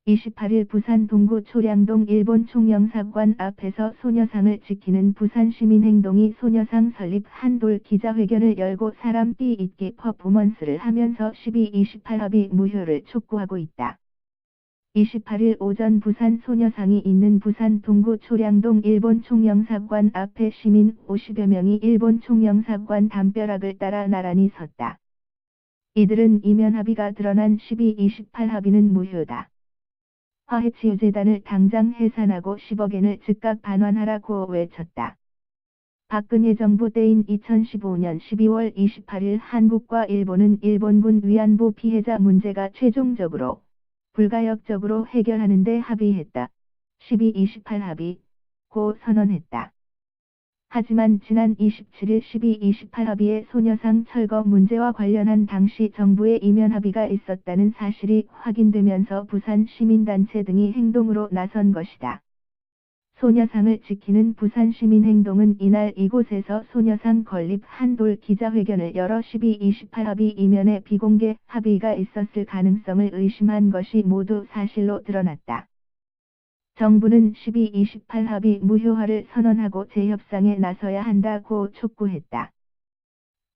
28일 부산 동구 초량동 일본 총영사관 앞에서 소녀상을 지키는 부산시민행동이 소녀상 설립 한돌 기자회견을 열고 사람 띠 잇기 퍼포먼스를 하면서 12.28 합의 무효를 촉구하고 있다. 28일 오전 부산 소녀상이 있는 부산 동구 초량동 일본 총영사관 앞에 시민 50여 명이 일본 총영사관 담벼락을 따라 나란히 섰다. 이들은 이면 합의가 드러난 12.28 합의는 무효다. 화해치유재단을 당장 해산하고 10억엔을 즉각 반환하라고 외쳤다. 박근혜 정부 때인 2015년 12월 28일 한국과 일본은 일본군 위안부 피해자 문제가 최종적으로 불가역적으로 해결하는 데 합의했다. 12.28 합의고 선언했다. 하지만 지난 27일 12.28 합의의 소녀상 철거 문제와 관련한 당시 정부의 이면 합의가 있었다는 사실이 확인되면서 부산 시민단체 등이 행동으로 나선 것이다. 소녀상을 지키는 부산시민행동은 이날 이곳에서 소녀상 건립 한돌 기자회견을 열어 12.28 합의 이면에 비공개 합의가 있었을 가능성을 의심한 것이 모두 사실로 드러났다. 정부는 12.28 합의 무효화를 선언하고 재협상에 나서야 한다고 촉구했다.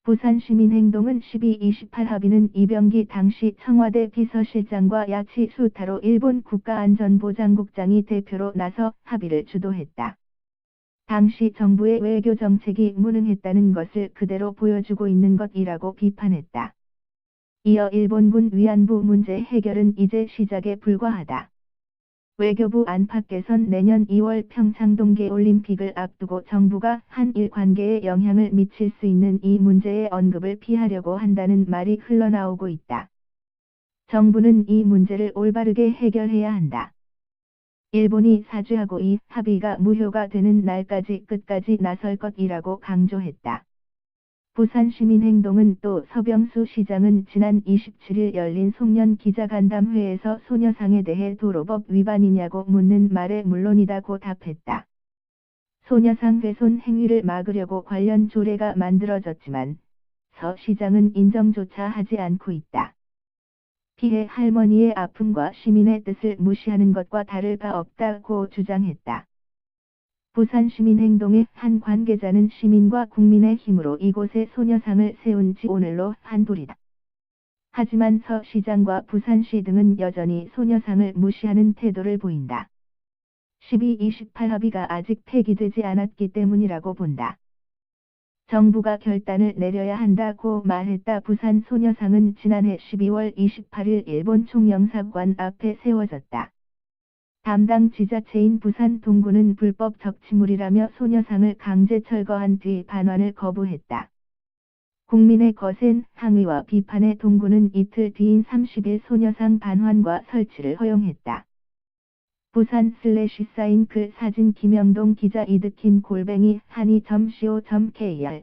부산시민행동은 12.28 합의는 이병기 당시 청와대 비서실장과 야치 수타로 일본 국가안전보장국장이 대표로 나서 합의를 주도했다. 당시 정부의 외교정책이 무능했다는 것을 그대로 보여주고 있는 것이라고 비판했다. 이어 일본군 위안부 문제 해결은 이제 시작에 불과하다. 외교부 안팎에선 내년 2월 평창 동계올림픽을 앞두고 정부가 한일 관계에 영향을 미칠 수 있는 이 문제의 언급을 피하려고 한다는 말이 흘러나오고 있다. 정부는 이 문제를 올바르게 해결해야 한다. 일본이 사죄하고 이 합의가 무효가 되는 날까지 끝까지 나설 것이라고 강조했다. 부산시민행동은 또 서병수 시장은 지난 27일 열린 송년 기자간담회에서 소녀상에 대해 도로법 위반이냐고 묻는 말에 물론이다고 답했다. 소녀상 훼손 행위를 막으려고 관련 조례가 만들어졌지만 서 시장은 인정조차 하지 않고 있다. 피해 할머니의 아픔과 시민의 뜻을 무시하는 것과 다를 바 없다고 주장했다. 부산시민행동의 한 관계자는 시민과 국민의 힘으로 이곳에 소녀상을 세운 지 오늘로 한돌이다. 하지만 서 시장과 부산시 등은 여전히 소녀상을 무시하는 태도를 보인다. 12.28 합의가 아직 폐기되지 않았기 때문이라고 본다. 정부가 결단을 내려야 한다고 말했다. 부산 소녀상은 지난해 12월 28일 일본 총영사관 앞에 세워졌다. 담당 지자체인 부산 동구는 불법 적치물이라며 소녀상을 강제 철거한 뒤 반환을 거부했다. 국민의 거센 항의와 비판에 동구는 이틀 뒤인 30일 소녀상 반환과 설치를 허용했다. 부산/사인 글 사진 김영동 기자 이드킴 한이.co.kr